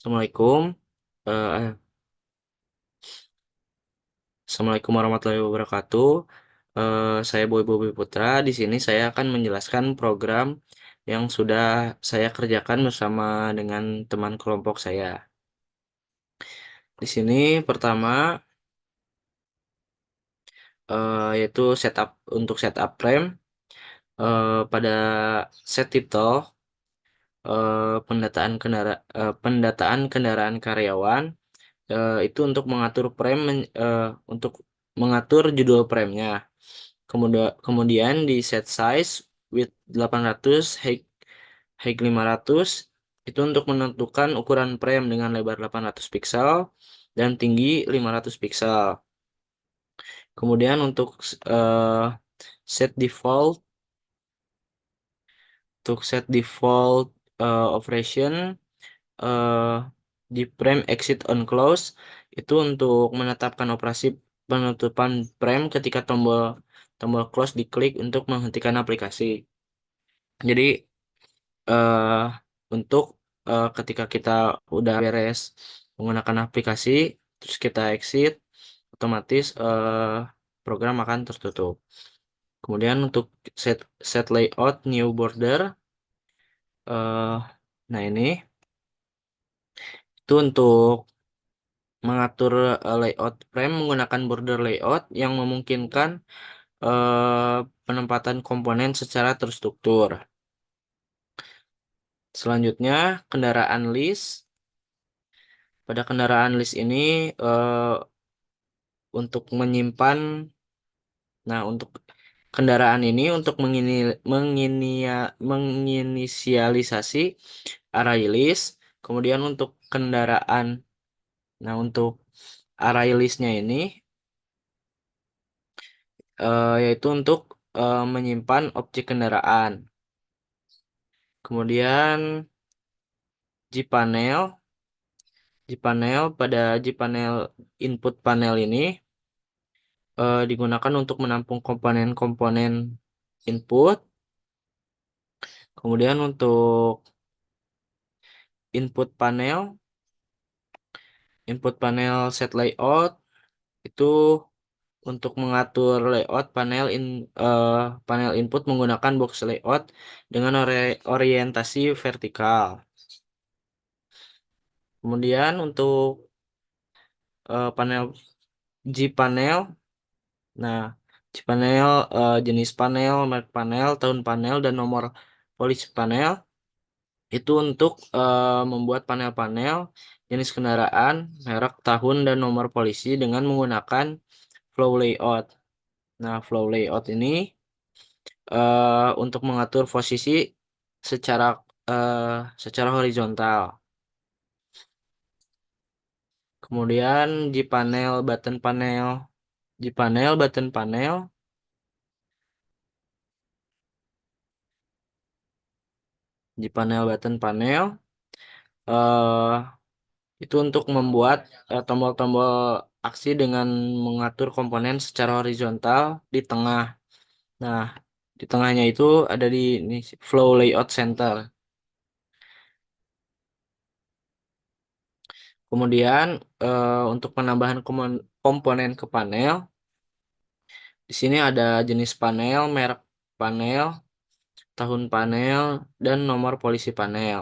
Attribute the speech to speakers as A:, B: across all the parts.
A: Assalamualaikum. Eh, Assalamualaikum warahmatullahi wabarakatuh. Saya Boy Bobi Putra. Di sini saya akan menjelaskan program yang sudah saya kerjakan bersama dengan teman kelompok saya. Di sini pertama yaitu setup untuk setup frame pada set title, pendataan kendaraan karyawan. Itu untuk mengatur untuk mengatur judul premnya. Kemudian di set size width 800, height 500 itu untuk menentukan ukuran frame dengan lebar 800 pixel dan tinggi 500 pixel. Kemudian untuk eh, set default set default operation eh, di frame exit on close itu untuk menetapkan operasi penutupan frame ketika tombol tombol close diklik untuk menghentikan aplikasi. Jadi eh untuk ketika kita udah beres menggunakan aplikasi, terus kita exit, otomatis program akan tertutup. Kemudian untuk set set layout new border, eh nah ini itu untuk mengatur layout frame menggunakan border layout yang memungkinkan penempatan komponen secara terstruktur. Selanjutnya, kendaraan list. Pada kendaraan list ini untuk menyimpan, nah untuk kendaraan ini untuk menginisialisasi array list, kemudian untuk kendaraan, nah untuk array listnya ini yaitu untuk menyimpan objek kendaraan. Kemudian Gpanel, pada Gpanel input panel ini digunakan untuk menampung komponen-komponen input. Kemudian untuk input panel, set layout itu untuk mengatur layout panel input menggunakan box layout dengan orientasi vertikal. Kemudian untuk panel Gpanel, nah Gpanel jenis panel, merek panel, tahun panel, dan nomor polisi panel itu untuk membuat panel-panel jenis kendaraan, merek, tahun, dan nomor polisi dengan menggunakan flow layout. Nah, flow layout ini untuk mengatur posisi secara eh, secara horizontal. Kemudian di panel button panel, di panel button panel, di panel button panel eh itu untuk membuat tombol-tombol aksi dengan mengatur komponen secara horizontal di tengah. Nah, di tengahnya itu ada di ini, flow layout center. Kemudian untuk penambahan komponen ke panel, di sini ada jenis panel, merek panel, tahun panel, dan nomor polisi panel.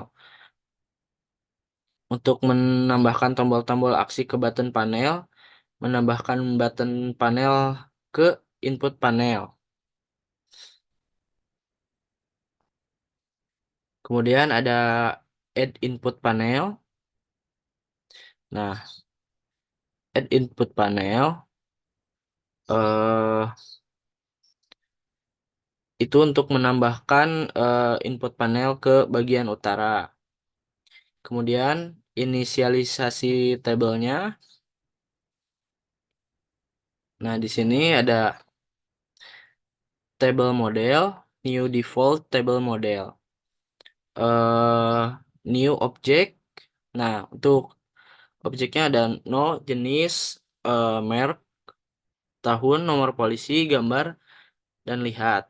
A: Untuk menambahkan tombol-tombol aksi ke button panel, menambahkan button panel ke input panel. Kemudian ada add input panel. Nah, add input panel eh itu untuk menambahkan input panel ke bagian utara. Kemudian inisialisasi tabelnya. Nah, di sini ada table model, new default table model, new object. Nah, untuk objeknya ada no, jenis, merek, tahun, nomor polisi, gambar, dan lihat.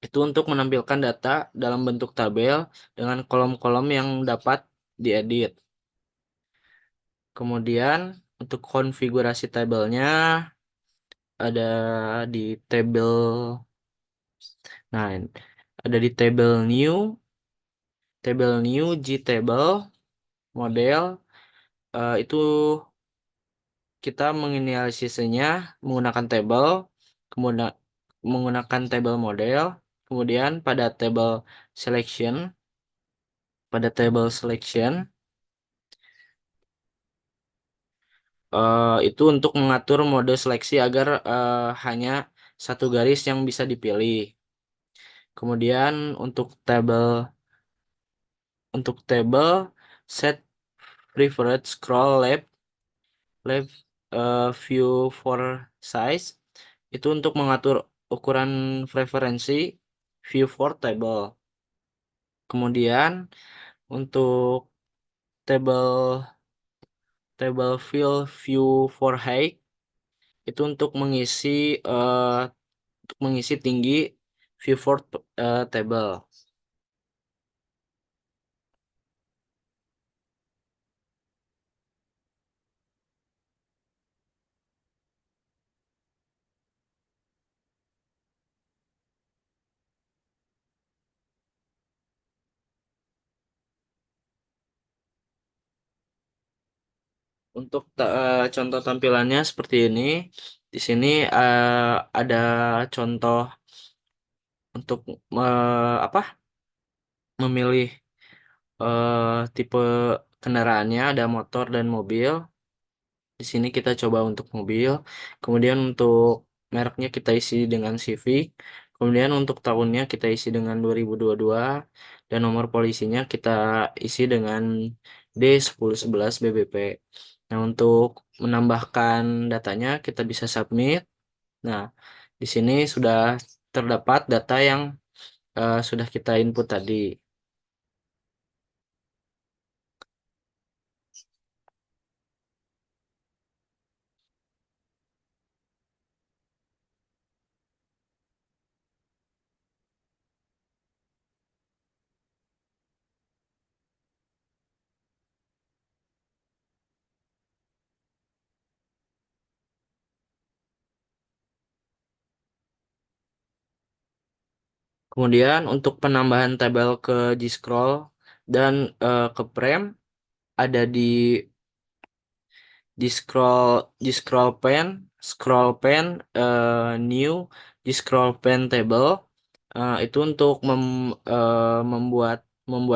A: Itu untuk menampilkan data dalam bentuk tabel dengan kolom-kolom yang dapat diedit. Kemudian untuk konfigurasi tabelnya ada di tabel, nah ada di tabel new gtable model. Itu kita menginisialisasinya menggunakan tabel, kemudian menggunakan tabel model, kemudian selection, pada table selection itu untuk mengatur mode seleksi agar hanya satu garis yang bisa dipilih. Kemudian untuk tabel set preferred scroll left view for size itu untuk mengatur ukuran preferensi view for table. Kemudian untuk table table fill view for height itu eh, untuk mengisi tinggi view for table. Untuk contoh tampilannya seperti ini. Di sini ada contoh untuk apa? Memilih tipe kendaraannya, ada motor dan mobil. Di sini kita coba untuk mobil. Kemudian untuk mereknya kita isi dengan Civic. Kemudian untuk tahunnya kita isi dengan 2022 dan nomor polisinya kita isi dengan D1011 BBP. Nah, untuk menambahkan datanya kita bisa submit. Nah, di sini sudah terdapat data yang sudah kita input tadi. Kemudian untuk penambahan tabel ke G-Scroll dan ke Prem ada di scroll pen new di scroll pen table. Itu untuk membuat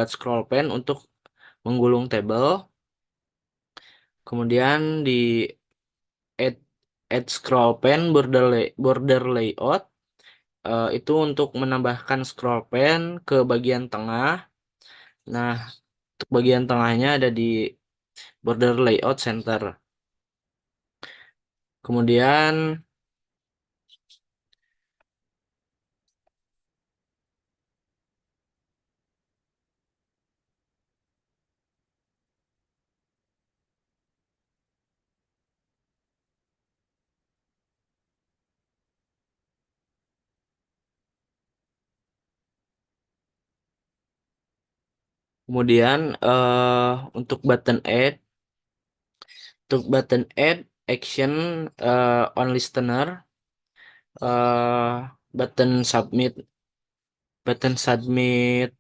A: scroll pen untuk menggulung tabel. Kemudian di add add scroll pen border layout, itu untuk menambahkan scroll pen ke bagian tengah. Nah, untuk bagian tengahnya ada di border layout center. Kemudian kemudian untuk button add action on listener, eh, button submit button submit,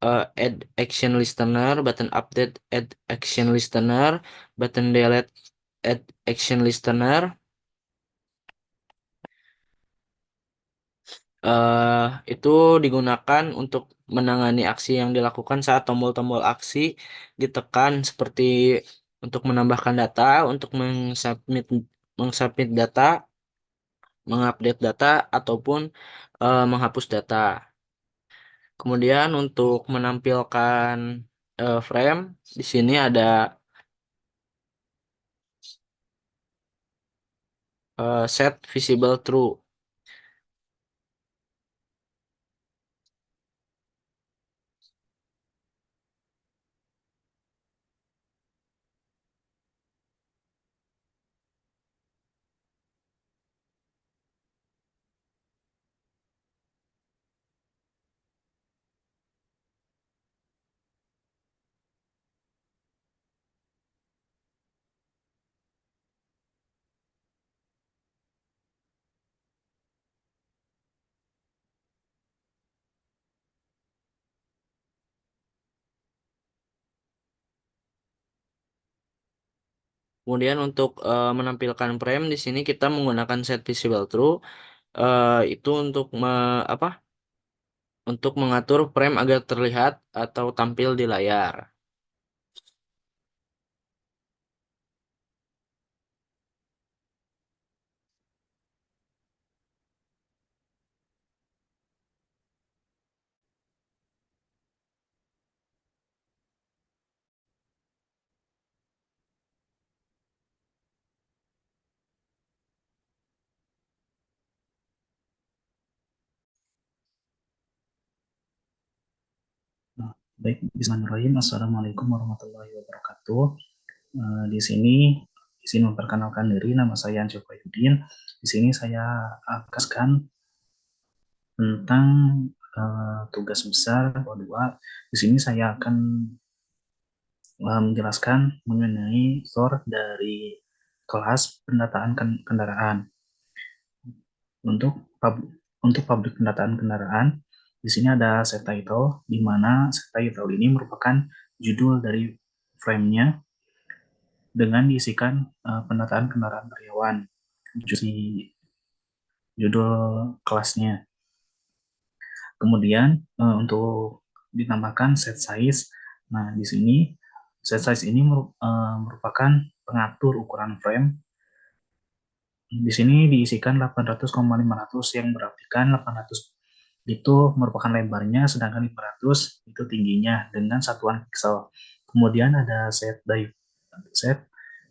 A: add action listener, button update add action listener, button delete add action listener. Itu digunakan untuk menangani aksi yang dilakukan saat tombol-tombol aksi ditekan, seperti untuk menambahkan data, untuk mengsubmit data, mengupdate data, ataupun menghapus data. Kemudian untuk menampilkan frame, di sini ada set visible true. Kemudian untuk menampilkan frame di sini kita menggunakan set visible true, itu untuk apa? Untuk mengatur frame agar terlihat atau tampil di layar.
B: Nah, baik, bismillahirrahmanirrahim. Assalamualaikum warahmatullahi wabarakatuh. Di sini memperkenalkan diri, nama saya Anjo Yudin. Di sini saya akan tentang tugas besar O2. Di sini saya akan menjelaskan mengenai source dari kelas pendataan kendaraan. Untuk untuk publik pendataan kendaraan, di sini ada set title, di mana set title ini merupakan judul dari frame-nya dengan diisikan pendataan kendaraan karyawan, judul kelasnya. Kemudian untuk ditambahkan set size. Nah, di sini set size ini merupakan pengatur ukuran frame. Di sini diisikan 800,500 yang berartikan 800 itu merupakan lebarnya, sedangkan 500 itu tingginya dengan satuan pixel. Kemudian ada set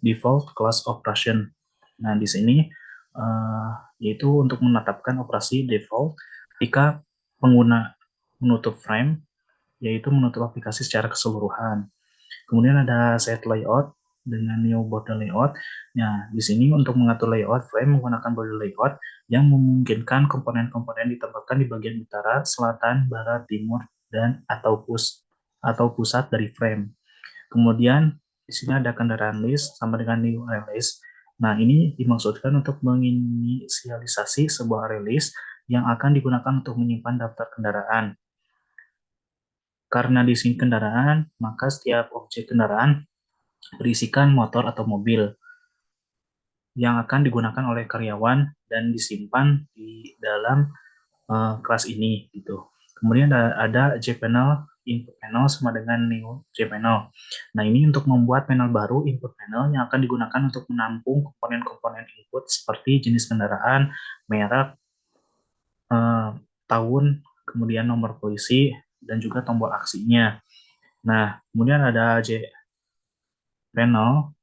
B: default class operation. Nah, di sini yaitu untuk menetapkan operasi default ketika pengguna menutup frame, yaitu menutup aplikasi secara keseluruhan. Kemudian ada set layout dengan new border layout. Nah, di sini untuk mengatur layout frame menggunakan border layout yang memungkinkan komponen-komponen ditempatkan di bagian utara, selatan, barat, timur, dan atau pusat dari frame. Kemudian di sini ada kendaraan list sama dengan new release. Nah, ini dimaksudkan untuk menginisialisasi sebuah release yang akan digunakan untuk menyimpan daftar kendaraan. Karena di sini kendaraan, maka setiap objek kendaraan berisikan motor atau mobil yang akan digunakan oleh karyawan dan disimpan di dalam kelas ini gitu. Kemudian ada JPanel, input panel sama dengan new JPanel. Nah, ini untuk membuat panel baru input panel yang akan digunakan untuk menampung komponen-komponen input seperti jenis kendaraan, merek, tahun, kemudian nomor polisi, dan juga tombol aksinya. Nah, kemudian ada panel,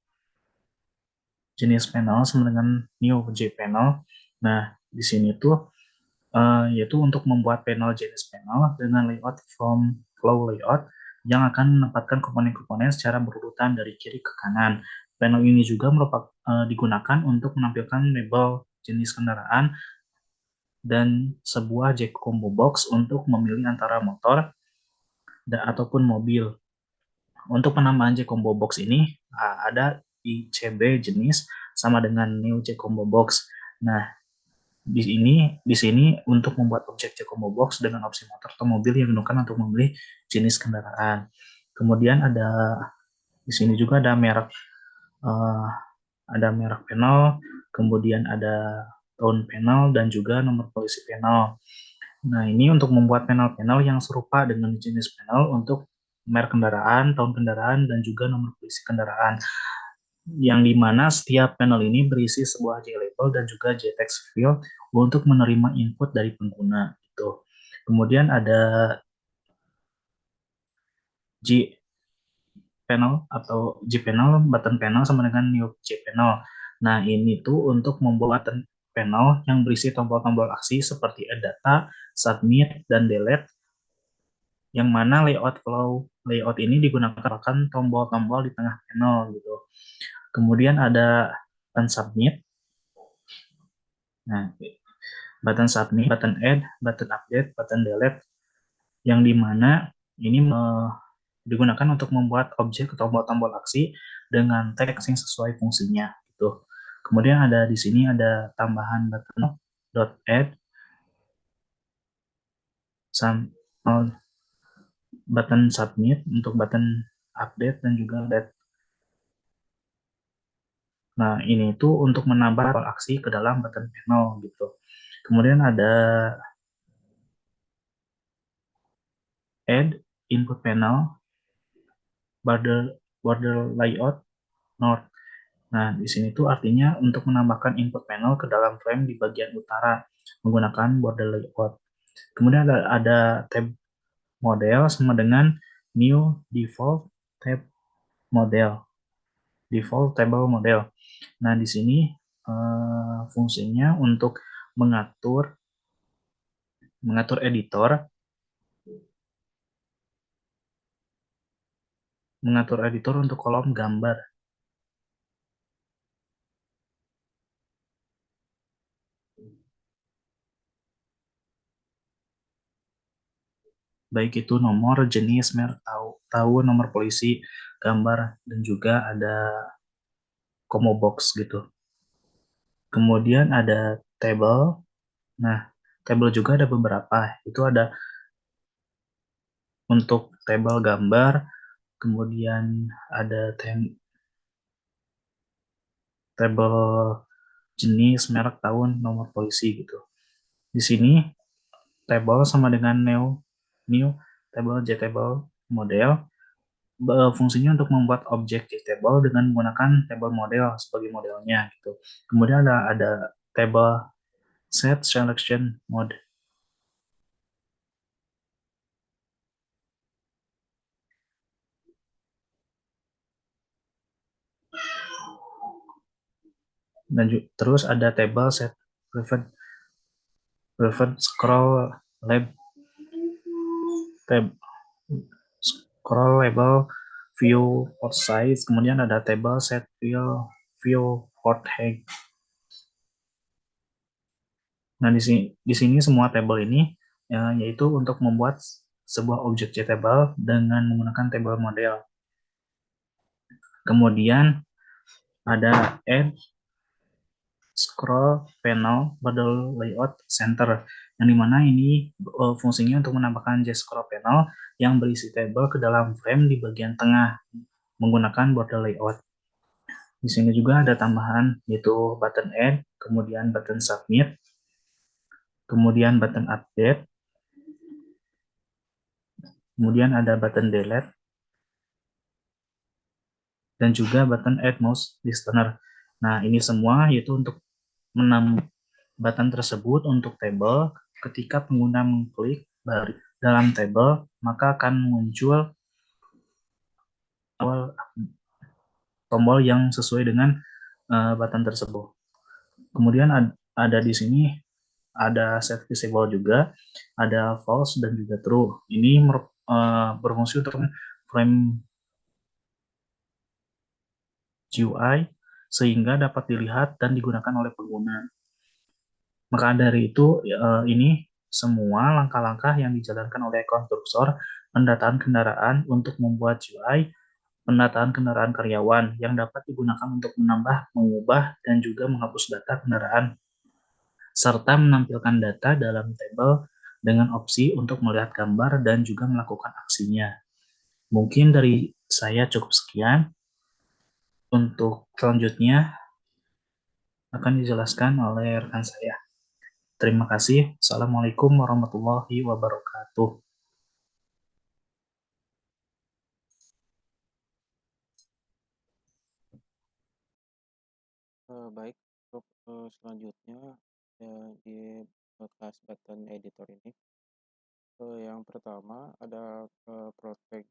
B: jenis panel sama dengan new JPanel. Nah, di sini tuh yaitu untuk membuat panel jenis panel dengan layout from flow layout yang akan menempatkan komponen-komponen secara berurutan dari kiri ke kanan. Panel ini juga digunakan untuk menampilkan label jenis kendaraan dan sebuah jack combo box untuk memilih antara motor ataupun mobil. Untuk penambahan jack combo box ini ada di CB jenis sama dengan new jack combo box. Nah, di sini untuk membuat objek jack combo box dengan opsi motor atau mobil yang digunakan untuk memilih jenis kendaraan. Kemudian di sini juga uh, ada merek panel, kemudian ada tahun panel dan juga nomor polisi panel. Nah, ini untuk membuat panel-panel yang serupa dengan jenis panel untuk merek kendaraan, tahun kendaraan, dan juga nomor polisi kendaraan. Yang dimana setiap panel ini berisi sebuah JLabel dan juga JText field untuk menerima input dari pengguna. Gitu. Kemudian ada G panel atau G panel, button panel sama dengan new J panel. Nah, ini tuh untuk membuat panel yang berisi tombol-tombol aksi seperti add data, submit, dan delete, yang mana layout ini digunakan tombol-tombol di tengah panel gitu. Kemudian ada button submit. Nah, button submit, button add, button update, button delete, yang dimana ini digunakan untuk membuat objek tombol-tombol aksi dengan teks yang sesuai fungsinya gitu. Kemudian ada di sini ada tambahan button dot add, button submit untuk button update dan juga Nah, ini tuh untuk menambah aksi ke dalam button panel gitu. Kemudian ada add input panel border layout north. Nah, di sini tuh artinya untuk menambahkan input panel ke dalam frame di bagian utara menggunakan border layout. Kemudian ada tab model sama dengan new default tab model, default table model. Nah, di sini fungsinya untuk mengatur mengatur editor, untuk kolom gambar. Baik itu nomor, jenis, merek, tahun, nomor polisi, gambar, dan juga ada combo box gitu. Kemudian ada table. Nah, table juga ada beberapa. Itu ada untuk table gambar, kemudian ada table jenis, merek, tahun, nomor polisi gitu. Di sini table sama dengan new table JTable model fungsinya untuk membuat objek JTable dengan menggunakan table model sebagai modelnya gitu. Kemudian ada table set selection mode. Dan terus ada table set prevent scroll tab scroll label view port size, kemudian ada table set view port height. Nah, di sini semua table ini yaitu untuk membuat sebuah objek table dengan menggunakan table model. Kemudian ada add scroll panel model layout center, yang dimana ini fungsinya untuk menambahkan just scroll panel yang berisi table ke dalam frame di bagian tengah menggunakan border layout. Di sini juga ada tambahan yaitu button add, kemudian button submit, kemudian button update, kemudian ada button delete, dan juga button add mouse listener. Nah, ini semua yaitu untuk menambah button tersebut untuk table. Ketika pengguna mengklik dalam table, maka akan muncul tombol yang sesuai dengan button tersebut. Kemudian ada di sini ada set visible juga, ada false dan juga true. Ini berfungsi untuk frame GUI sehingga dapat dilihat dan digunakan oleh pengguna. Maka dari itu, ini semua langkah-langkah yang dijalankan oleh konstruktor pendataan kendaraan untuk membuat UI, pendataan kendaraan karyawan yang dapat digunakan untuk menambah, mengubah, dan juga menghapus data kendaraan, serta menampilkan data dalam tabel dengan opsi untuk melihat gambar dan juga melakukan aksinya. Mungkin dari saya cukup sekian. Untuk selanjutnya akan dijelaskan oleh rekan saya. Terima kasih. Assalamualaikum warahmatullahi wabarakatuh.
A: Baik, untuk selanjutnya di kelas button editor ini, yang pertama ada protected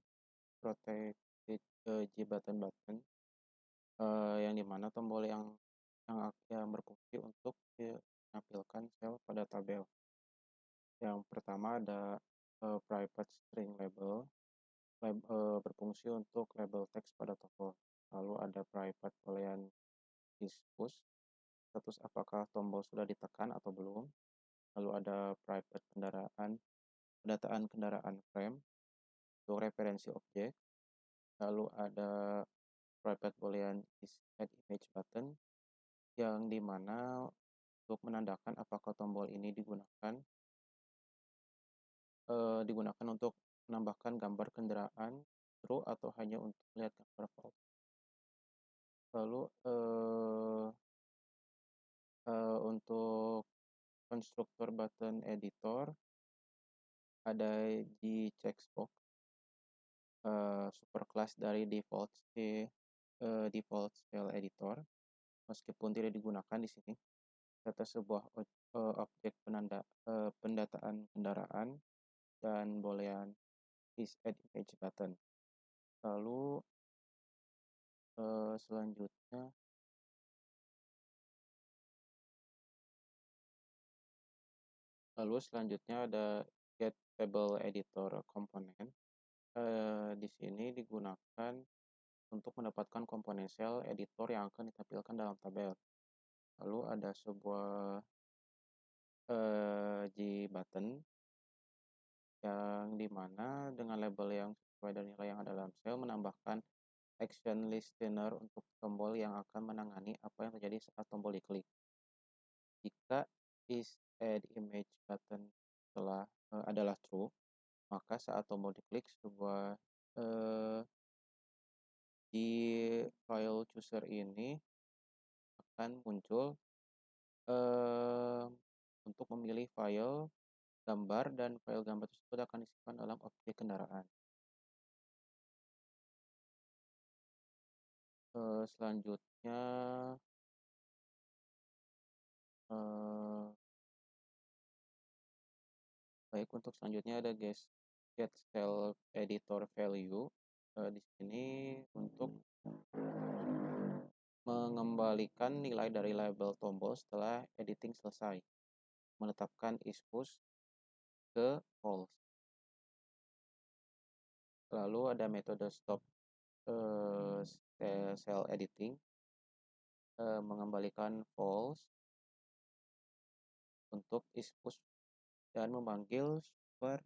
A: J button yang dimana tombol yang berfungsi untuk menampilkan sel pada tabel. Yang pertama ada private string label, berfungsi untuk label teks pada tombol. Lalu ada private boolean diskus, status apakah tombol sudah ditekan atau belum. Lalu ada private pendataan kendaraan frame untuk referensi objek. Lalu ada private boolean is add image button, yang dimana untuk menandakan apakah tombol ini digunakan untuk menambahkan gambar kendaraan true atau hanya untuk melihat gambar false.
C: Lalu, untuk konstruktor button editor ada di checkbox, superclass dari default style editor, meskipun tidak digunakan di sini. Data sebuah objek pendataan kendaraan dan boolean is add image button. Lalu, selanjutnya ada get table editor komponen. Di sini digunakan untuk mendapatkan komponen sel editor yang akan ditampilkan dalam tabel. Lalu ada sebuah G-button yang dimana dengan label yang sesuai dengan nilai yang ada dalam sel menambahkan action listener untuk tombol yang akan menangani apa yang terjadi saat tombol diklik. Jika is add image button adalah true, maka saat tombol diklik sebuah di file chooser ini akan muncul untuk memilih file gambar, dan file gambar tersebut akan disimpan dalam objek kendaraan. Selanjutnya untuk selanjutnya ada get style editor value. Di sini untuk mengembalikan nilai dari label tombol setelah editing selesai, menetapkan is push ke false. Lalu ada metode stop cell editing, mengembalikan false untuk is push dan memanggil super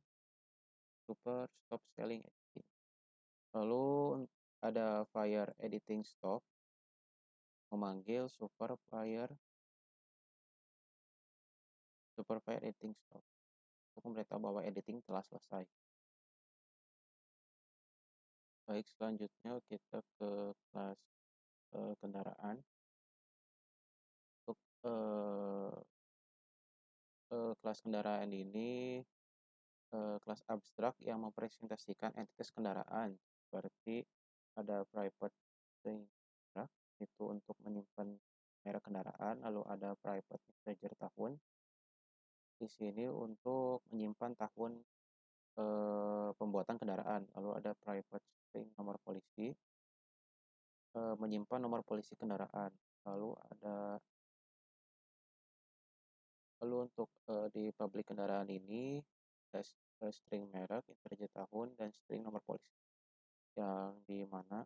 C: stop selling editing. Lalu ada fire editing stop, memanggil super fire editing stop untuk memberitahu bahwa editing telah selesai. Baik, selanjutnya kita ke kelas kendaraan. Untuk kelas kendaraan ini kelas abstrak yang mempresentasikan entitas kendaraan, seperti ada private string merek, itu untuk menyimpan merek kendaraan. Lalu ada private integer tahun, di sini untuk menyimpan tahun pembuatan kendaraan. Lalu ada private string nomor polisi, menyimpan nomor polisi kendaraan. Lalu untuk di public kendaraan ini ada string merek, integer tahun, dan string nomor polisi, yang dimana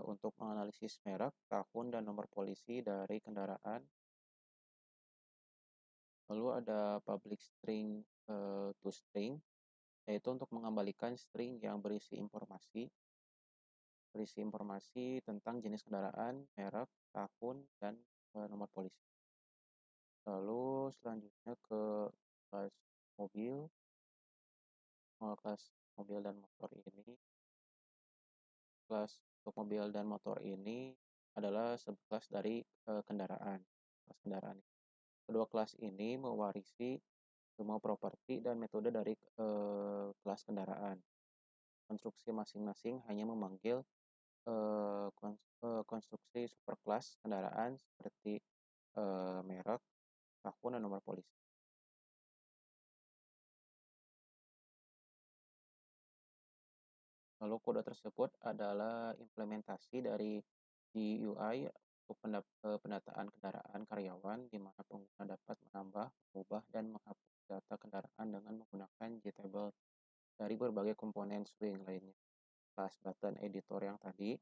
C: untuk menganalisis merek, tahun, dan nomor polisi dari kendaraan. Lalu ada public string to string, yaitu untuk mengembalikan string yang berisi informasi tentang jenis kendaraan, merek, tahun, dan nomor polisi. Lalu selanjutnya ke kelas mobil. Kelas mobil dan motor ini, untuk mobil dan motor ini adalah subkelas dari kendaraan. Kelas kendaraan. Kedua kelas ini mewarisi semua properti dan metode dari kelas kendaraan. Konstruksi masing-masing hanya memanggil konstruksi superkelas kendaraan seperti merek, tahun, dan nomor polisi. Lalu kode tersebut adalah implementasi dari GUI untuk pendataan kendaraan karyawan, di mana pengguna dapat menambah, mengubah, dan menghapus data kendaraan dengan menggunakan JTable dari berbagai komponen swing lainnya. Kelas button editor yang tadi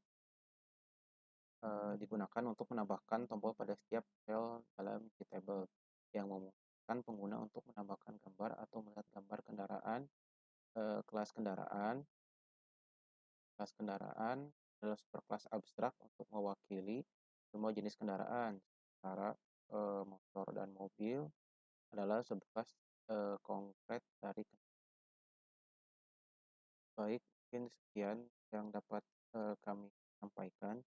C: digunakan untuk menambahkan tombol pada setiap sel dalam JTable, yang memungkinkan pengguna untuk menambahkan gambar atau melihat gambar kendaraan. Kelas kendaraan adalah superkelas abstrak untuk mewakili semua jenis kendaraan, sementara motor dan mobil adalah subkelas konkret dari kendaraan. Baik, mungkin sekian yang dapat kami sampaikan.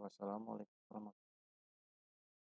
C: Wassalamualaikum warahmatullahi